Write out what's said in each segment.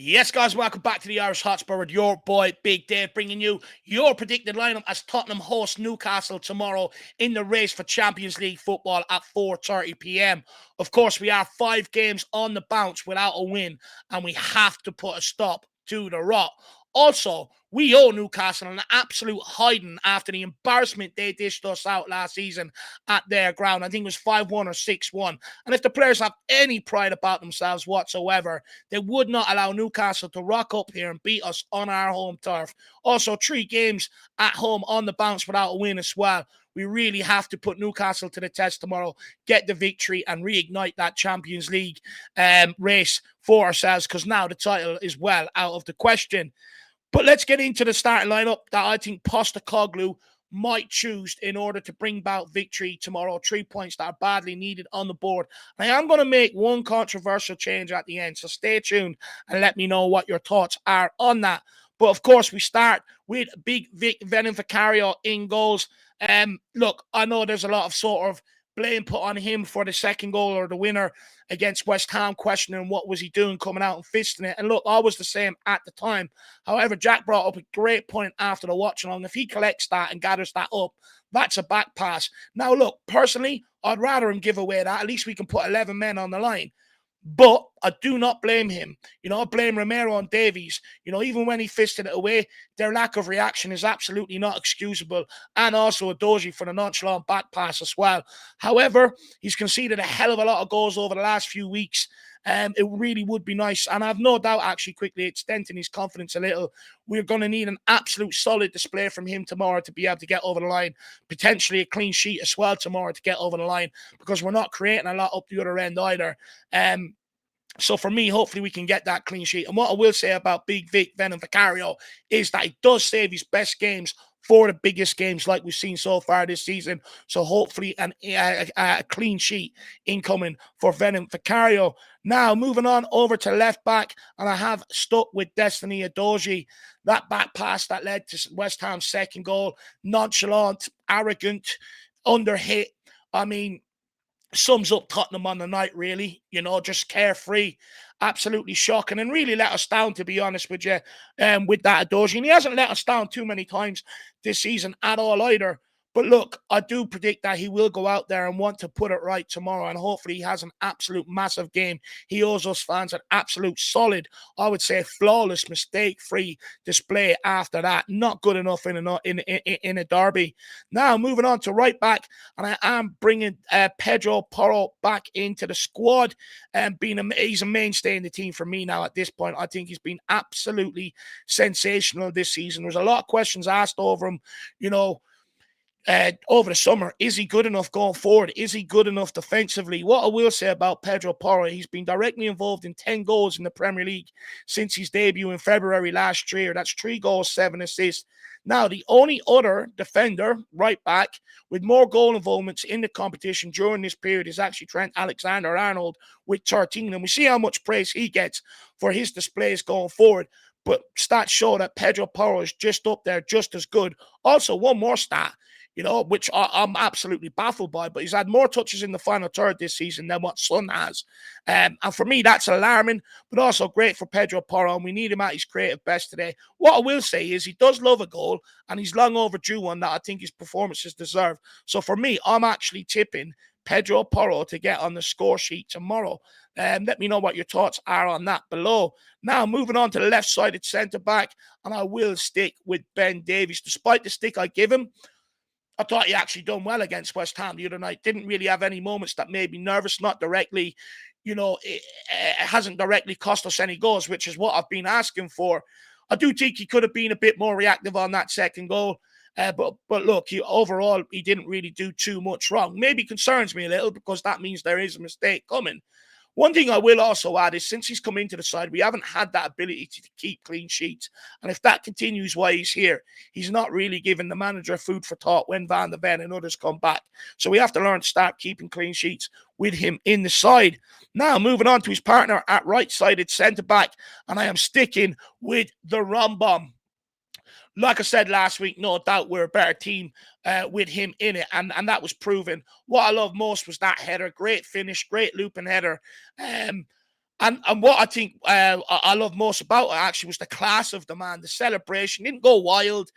Yes, guys, welcome back to the Irish Hotspur with your boy Big Dave, bringing you your predicted lineup as Tottenham host Newcastle tomorrow in the race for Champions League football at 4:30 p.m. Of course, we are 5 games on the bounce without a win, and we have to put a stop to the rot. Also, we owe Newcastle an absolute hiding after the embarrassment they dished us out last season at their ground. I think it was 5-1 or 6-1. And if the players have any pride about themselves whatsoever, they would not allow Newcastle to rock up here and beat us on our home turf. Also, 3 games at home on the bounce without a win as well. We really have to put Newcastle to the test tomorrow, get the victory, and reignite that Champions League race for ourselves, because now the title is well out of the question. But let's get into the starting lineup that I think Postecoglou might choose in order to bring about victory tomorrow. 3 points that are badly needed on the board. I am going to make one controversial change at the end, so stay tuned and let me know what your thoughts are on that. But of course, we start with Big Vic Venom Vicario in goals. Look, I know there's a lot of sort of blame put on him for the second goal or the winner against West Ham, questioning what was he doing coming out and fisting it. And look, I was the same at the time. However, Jack brought up a great point after the watch along. If he collects that and gathers that up, that's a back pass. Now, look, personally, I'd rather him give away that. At least we can put 11 men on the line. But I do not blame him. I blame Romero and Davies. Even when he fisted it away, their lack of reaction is absolutely not excusable. And also Doji for the nonchalant back pass as well. However, he's conceded a hell of a lot of goals over the last few weeks. It really would be nice. And I've no doubt, actually, quickly, it's denting his confidence a little. We're going to need an absolute solid display from him tomorrow to be able to get over the line. Potentially a clean sheet as well tomorrow to get over the line, because we're not creating a lot up the other end either. So for me, hopefully we can get that clean sheet. And what I will say about Big Vic Venom Vicario is that he does save his best games for the biggest games like we've seen so far this season. So hopefully a clean sheet incoming for Venom Vicario. Now, moving on over to left back, and I have stuck with Destiny Udogie. That back pass that led to West Ham's second goal, nonchalant, arrogant, underhit. I mean, sums up Tottenham on the night, really. Just carefree, absolutely shocking, and really let us down, to be honest with you, with that Udogie. And he hasn't let us down too many times this season at all either. But look, I do predict that he will go out there and want to put it right tomorrow, and hopefully he has an absolute massive game. He owes us fans an absolute solid, I would say flawless, mistake-free display after that. Not good enough in a derby. Now, moving on to right back, and I am bringing Pedro Porro back into the squad, and he's a mainstay in the team for me now at this point. I think he's been absolutely sensational this season. There's a lot of questions asked over him, over the summer. Is he good enough going forward? Is he good enough defensively? What I will say about Pedro Porro, he's been directly involved in 10 goals in the Premier League since his debut in February last year. That's 3 goals, 7 assists. Now, the only other defender, right back, with more goal involvements in the competition during this period is actually Trent Alexander-Arnold with 13. And we see how much praise he gets for his displays going forward. But stats show that Pedro Porro is just up there, just as good. Also, one more stat, which I'm absolutely baffled by, but he's had more touches in the final third this season than what Son has. And for me, that's alarming, but also great for Pedro Porro, and we need him at his creative best today. What I will say is he does love a goal, and he's long overdue one that I think his performances deserve. So for me, I'm actually tipping Pedro Porro to get on the score sheet tomorrow. Let me know what your thoughts are on that below. Now, moving on to the left-sided centre-back, and I will stick with Ben Davies. Despite the stick I give him, I thought he actually done well against West Ham the other night. Didn't really have any moments that made me nervous, not directly. It hasn't directly cost us any goals, which is what I've been asking for. I do think he could have been a bit more reactive on that second goal. But look, overall, he didn't really do too much wrong. Maybe concerns me a little, because that means there is a mistake coming. One thing I will also add is, since he's come into the side, we haven't had that ability to keep clean sheets. And if that continues while he's here, he's not really giving the manager food for thought when Van der Ven and others come back. So we have to learn to start keeping clean sheets with him in the side. Now, moving on to his partner at right-sided centre-back, and I am sticking with the Rambam. Like I said last week, no doubt we're a better team with him in it, and that was proven. What I love most was that header. Great finish, great looping header. And what I think I love most about it actually was the class of the man, the celebration. Didn't go wild,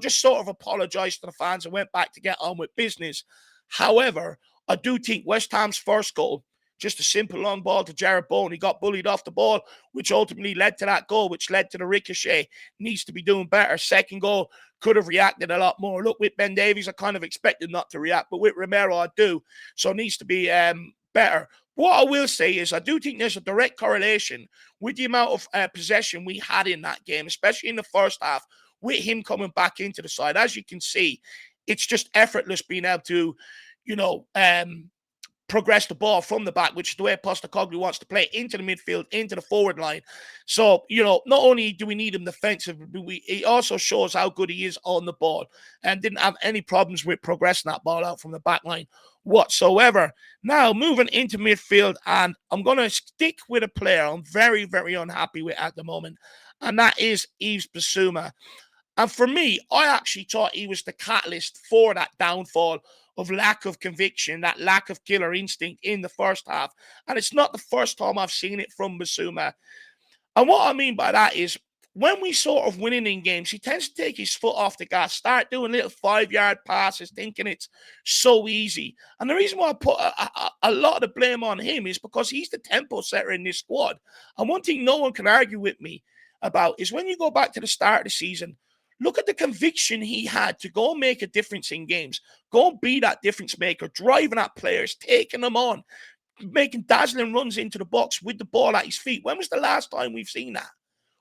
just sort of apologised to the fans and went back to get on with business. However, I do think West Ham's first goal, just a simple long ball to Jared Bowen. He got bullied off the ball, which ultimately led to that goal, which led to the ricochet. Needs to be doing better. Second goal, could have reacted a lot more. Look, with Ben Davies, I kind of expected not to react, but with Romero, I do. So it needs to be better. What I will say is I do think there's a direct correlation with the amount of possession we had in that game, especially in the first half, with him coming back into the side. As you can see, it's just effortless being able to, you know, progress the ball from the back, which is the way Postecoglou wants to play, into the midfield, into the forward line. So, not only do we need him defensively, but he also shows how good he is on the ball and didn't have any problems with progressing that ball out from the back line whatsoever. Now, moving into midfield, and I'm going to stick with a player I'm very, very unhappy with at the moment, and that is Yves Bissouma. And for me, I actually thought he was the catalyst for that downfall of lack of conviction, that lack of killer instinct in the first half. And it's not the first time I've seen it from Bissouma. And what I mean by that is when we sort of winning in games, he tends to take his foot off the gas, start doing little 5-yard passes, thinking it's so easy. And the reason why I put a lot of the blame on him is because he's the tempo setter in this squad. And one thing no one can argue with me about is when you go back to the start of the season, look at the conviction he had to go and make a difference in games, go and be that difference maker, driving at players, taking them on, making dazzling runs into the box with the ball at his feet. When was the last time we've seen that?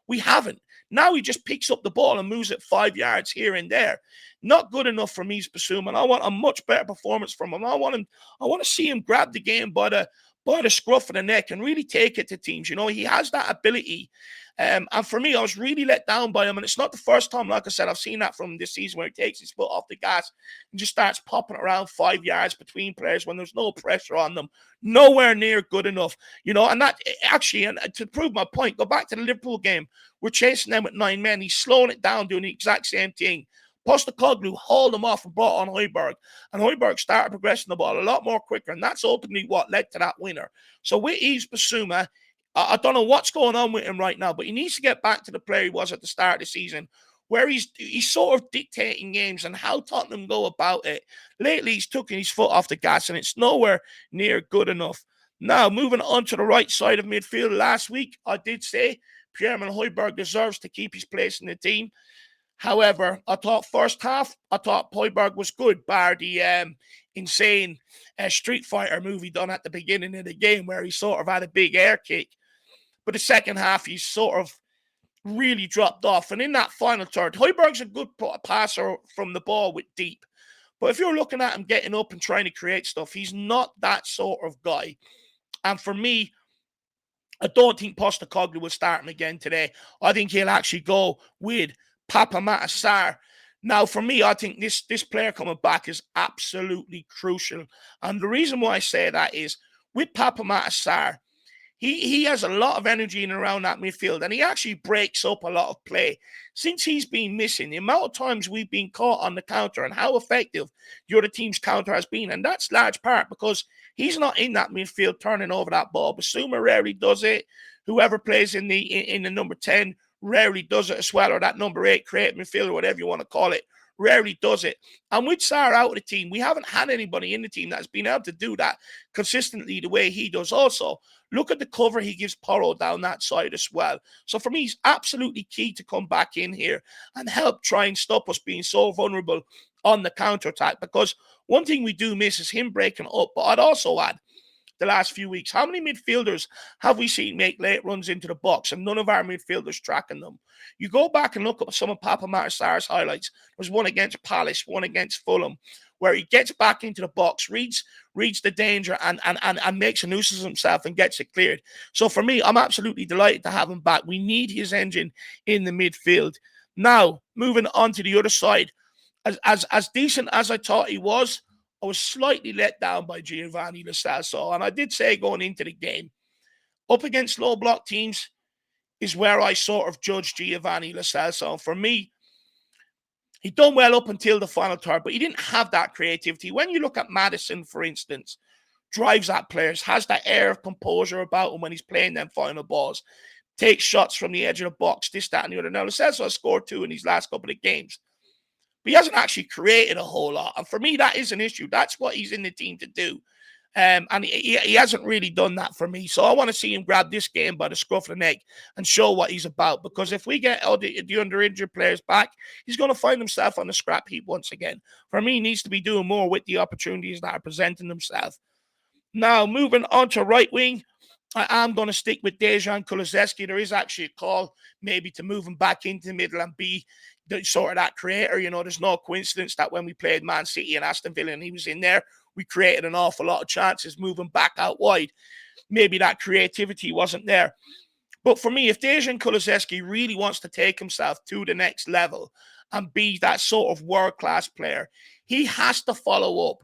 We haven't. Now he just picks up the ball and moves it 5 yards here and there. Not good enough for me, Bissouma. And I want a much better performance from him. I want to see him grab the game by the scruff of the neck and really take it to teams. He has that ability. And for me, I was really let down by him. And it's not the first time, like I said, I've seen that from him this season where he takes his foot off the gas and just starts popping around 5 yards between players when there's no pressure on them. Nowhere near good enough. And that actually, and to prove my point, go back to the Liverpool game. We're chasing them with 9 men. He's slowing it down, doing the exact same thing. Postecoglou hauled him off and brought on Højbjerg. And Højbjerg started progressing the ball a lot more quicker. And that's ultimately what led to that winner. So with Yves Bissouma, I don't know what's going on with him right now, but he needs to get back to the player he was at the start of the season, where he's sort of dictating games and how Tottenham go about it. Lately, he's taken his foot off the gas, and it's nowhere near good enough. Now, moving on to the right side of midfield, last week, I did say Pierre-Emile Højbjerg deserves to keep his place in the team. However, I thought first half, Højbjerg was good, bar the insane Street Fighter movie done at the beginning of the game where he sort of had a big air kick. But the second half, he's sort of really dropped off. And in that final third, Højbjerg's a good passer from the ball with deep. But if you're looking at him getting up and trying to create stuff, he's not that sort of guy. And for me, I don't think Postecoglou will start him again today. I think he'll actually go with Papamatta Sarr. Now, for me, I think this player coming back is absolutely crucial. And the reason why I say that is with Papamatta Sarr, he has a lot of energy in and around that midfield, and he actually breaks up a lot of play. Since he's been missing, the amount of times we've been caught on the counter and how effective the other team's counter has been, and that's large part because he's not in that midfield turning over that ball. Bissouma rarely does it. Whoever plays in the number 10 rarely does it as well, or that number 8 creative midfielder, whatever you want to call it, rarely does it. And with Sarr out of the team, we haven't had anybody in the team that's been able to do that consistently the way he does also. Look at the cover he gives Porro down that side as well. So for me, he's absolutely key to come back in here and help try and stop us being so vulnerable on the counter-attack, because one thing we do miss is him breaking up. But I'd also add, the last few weeks, how many midfielders have we seen make late runs into the box and none of our midfielders tracking them? You go back and look at some of Papamatta Sarr's highlights. There's one against Palace, one against Fulham, where he gets back into the box, reads the danger and makes a nuisance of himself and gets it cleared. So for me, I'm absolutely delighted to have him back. We need his engine in the midfield. Now, moving on to the other side, as decent as I thought he was, I was slightly let down by Giovani Lo Celso. And I did say going into the game, up against low block teams is where I sort of judge Giovani Lo Celso. And for me, he done well up until the final third, but he didn't have that creativity. When you look at Maddison, for instance, drives at players, has that air of composure about him when he's playing them final balls, takes shots from the edge of the box, this, that, and the other. Now, Lo Celso has scored 2 in these last couple of games, but he hasn't actually created a whole lot. And for me, that is an issue. That's what he's in the team to do. And he hasn't really done that for me. So I want to see him grab this game by the scruff of the neck and show what he's about. Because if we get all the under-injured players back, he's going to find himself on the scrap heap once again. For me, he needs to be doing more with the opportunities that are presenting themselves. Now, moving on to right wing, I am going to stick with Dejan Kulusevski. There is actually a call maybe to move him back into the middle and be the sort of that creator. You know, there's no coincidence that when we played Man City and Aston Villa and he was in there, we created an awful lot of chances moving back out wide. Maybe that creativity wasn't there. But for me, if Dejan Kulusevski really wants to take himself to the next level and be that sort of world-class player, he has to follow up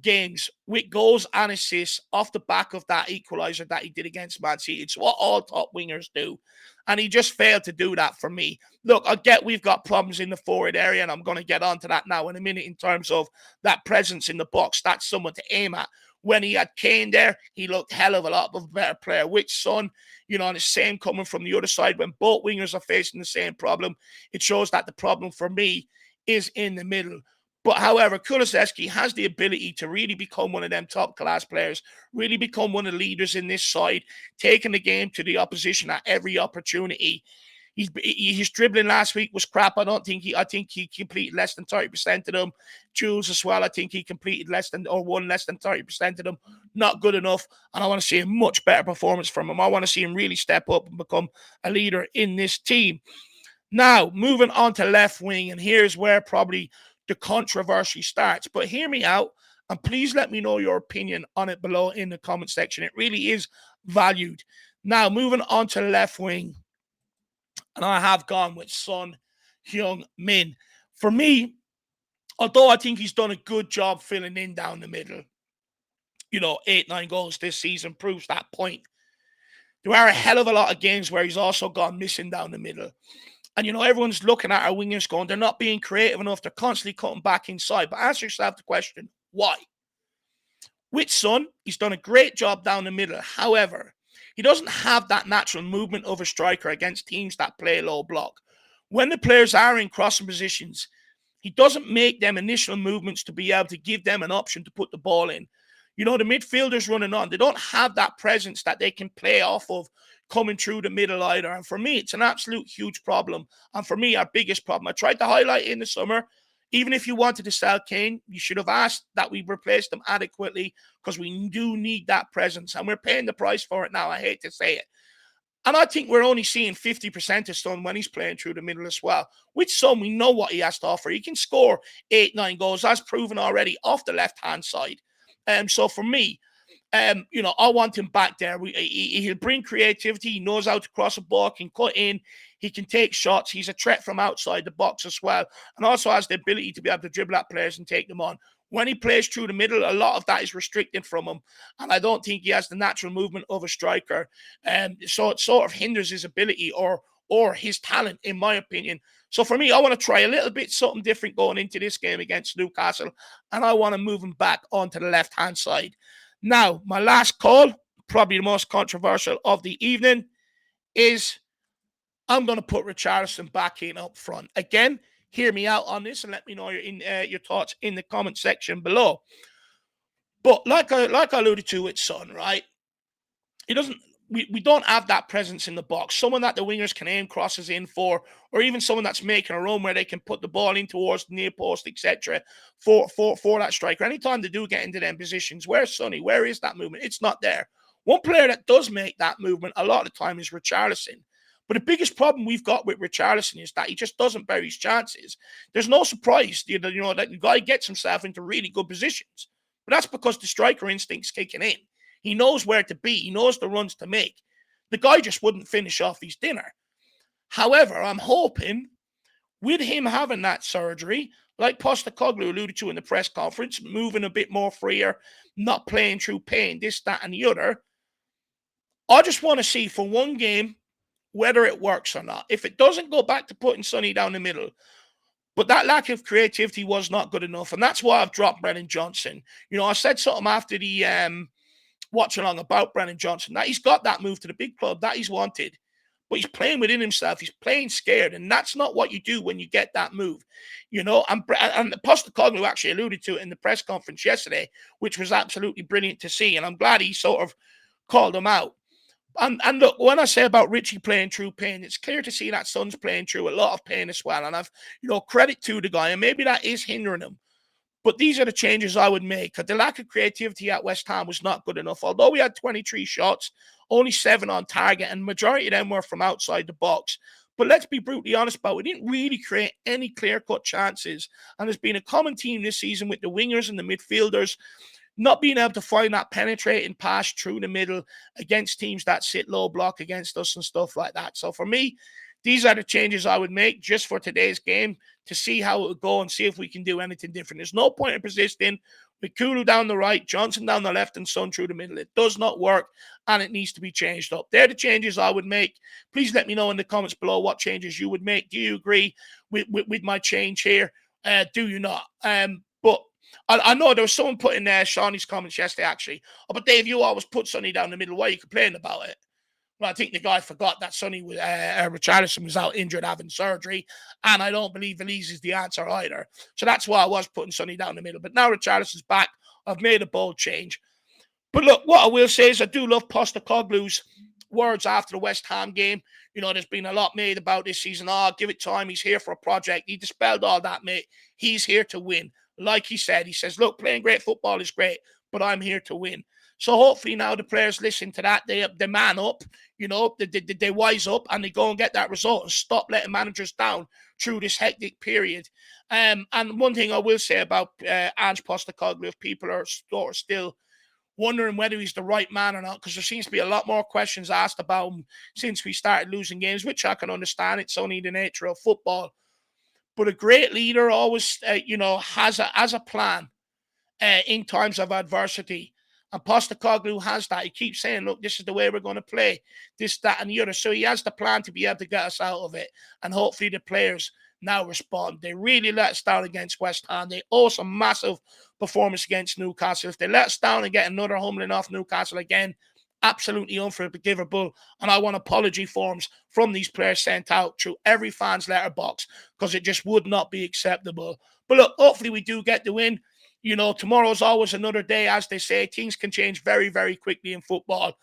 games with goals and assists off the back of that equaliser that he did against Man City. It's what all top wingers do. And he just failed to do that for me. Look, I get we've got problems in the forward area, and I'm going to get onto that now in a minute in terms of that presence in the box. That's someone to aim at. When he had Kane there, he looked hell of a lot of a better player. Which Son, you know, and the same coming from the other side. When both wingers are facing the same problem, it shows that the problem for me is in the middle. But however, Kulusevski has the ability to really become one of them top-class players, really become one of the leaders in this side, taking the game to the opposition at every opportunity. His dribbling last week was crap. I think he completed less than 30% of them. Jules as well, I think he completed less than 30% of them. Not good enough. And I want to see a much better performance from him. I want to see him really step up and become a leader in this team. Now, moving on to left wing, and here's where probably the controversy starts. But hear me out, and please let me know your opinion on it below in the comment section. It really is valued. Now, moving on to left wing, and I have gone with Son Heung-min. For me, although I think he's done a good job filling in down the middle, 8-9 goals this season proves that point. There are a hell of a lot of games where he's also gone missing down the middle. And, everyone's looking at our wingers going, they're not being creative enough. They're constantly cutting back inside. But answer yourself the question, why? With Son, he's done a great job down the middle. However, he doesn't have that natural movement of a striker against teams that play low block. When the players are in crossing positions, he doesn't make them initial movements to be able to give them an option to put the ball in. The midfielders running on, they don't have that presence that they can play off of coming through the middle either. And for me, it's an absolute huge problem. And for me, our biggest problem, I tried to highlight it in the summer, even if you wanted to sell Kane, you should have asked that we replace them adequately, because we do need that presence. And we're paying the price for it now. I hate to say it. And I think we're only seeing 50% of Son when he's playing through the middle as well. With Son, we know what he has to offer. He can score 8-9 goals, as proven already, off the left-hand side. So for me, I want him back there. He'll bring creativity. He knows how to cross a ball, can cut in. He can take shots. He's a threat from outside the box as well, and also has the ability to be able to dribble at players and take them on. When he plays through the middle, a lot of that is restricted from him, and I don't think he has the natural movement of a striker. So it sort of hinders his ability or his talent, in my opinion. So for me, I want to try a little bit something different going into this game against Newcastle, and I want to move him back onto the left-hand side. Now, my last call, probably the most controversial of the evening, is I'm going to put Richarlison back in up front. Again, hear me out on this and let me know your thoughts in the comment section below. But like I alluded to with Son, right? We don't have that presence in the box. Someone that the wingers can aim crosses in for, or even someone that's making a run where they can put the ball in towards the near post, etc. For that striker. Anytime they do get into them positions, where's Sonny? Where is that movement? It's not there. One player that does make that movement a lot of the time is Richarlison. But the biggest problem we've got with Richarlison is that he just doesn't bury his chances. There's no surprise, that the guy gets himself into really good positions. But that's because the striker instinct's kicking in. He knows where to be. He knows the runs to make. The guy just wouldn't finish off his dinner. However, I'm hoping with him having that surgery, like Postecoglou alluded to in the press conference, moving a bit more freer, not playing through pain, this, that, and the other, I just want to see for one game whether it works or not. If it doesn't go back to putting Sonny down the middle, But that lack of creativity was not good enough. And that's why I've dropped Brennan Johnson. I said something after the watch along about Brennan Johnson, that he's got that move to the big club that he's wanted. But he's playing within himself. He's playing scared. And that's not what you do when you get that move. And Postecoglou actually alluded to it in the press conference yesterday, which was absolutely brilliant to see. And I'm glad he sort of called him out. And look, when I say about Richie playing through pain, it's clear to see that Son's playing through a lot of pain as well. And I've, credit to the guy. And maybe that is hindering him. But these are the changes I would make. The lack of creativity at West Ham was not good enough. Although we had 23 shots, only 7 on target, and majority of them were from outside the box. But let's be brutally honest about it. We didn't really create any clear-cut chances. And there's been a common theme this season with the wingers and the midfielders not being able to find that penetrating pass through the middle against teams that sit low block against us and stuff like that. So for me, these are the changes I would make just for today's game to see how it would go and see if we can do anything different. There's no point in persisting with Kulu down the right, Johnson down the left, and Son through the middle. It does not work, and it needs to be changed up. They're the changes I would make. Please let me know in the comments below what changes you would make. Do you agree with my change here? Do you not? But I know there was someone put in there, Shawnee's comments yesterday, actually. Oh, but Dave, you always put Sonny down the middle. Why are you complaining about it? Well, I think the guy forgot that Sonny Richarlison was out injured having surgery, and I don't believe Elise is the answer either. So that's why I was putting Sonny down the middle. But now Richarlison's back. I've made a bold change. But look, what I will say is I do love Postecoglou's words after the West Ham game. There's been a lot made about this season. Give it time. He's here for a project. He dispelled all that, mate. He's here to win. Like he says, look, playing great football is great, but I'm here to win. So hopefully now the players listen to that. They man up, they wise up and they go and get that result and stop letting managers down through this hectic period. And one thing I will say about Ange Postecoglou, if people are still wondering whether he's the right man or not, because there seems to be a lot more questions asked about him since we started losing games, which I can understand. It's only the nature of football. But a great leader always, has a plan in times of adversity. And Postecoglou has that. He keeps saying, look, this is the way we're going to play, this, that, and the other. So he has the plan to be able to get us out of it. And hopefully the players now respond. They really let us down against West Ham. They owe some massive performance against Newcastle. If they let us down and get another humbling off Newcastle again, absolutely unforgivable. And I want apology forms from these players sent out through every fan's letterbox, because it just would not be acceptable. But look, hopefully we do get the win. Tomorrow's always another day, as they say. Things can change very, very quickly in football.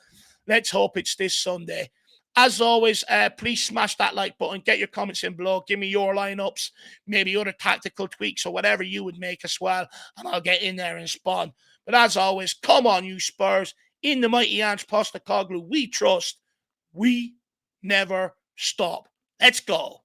Let's hope it's this Sunday. As always, please smash that like button. Get your comments in below. Give me your lineups, maybe other tactical tweaks or whatever you would make as well, and I'll get in there and respond. But as always, come on, you Spurs. In the mighty Ange Postecoglou, we trust. We never stop. Let's go.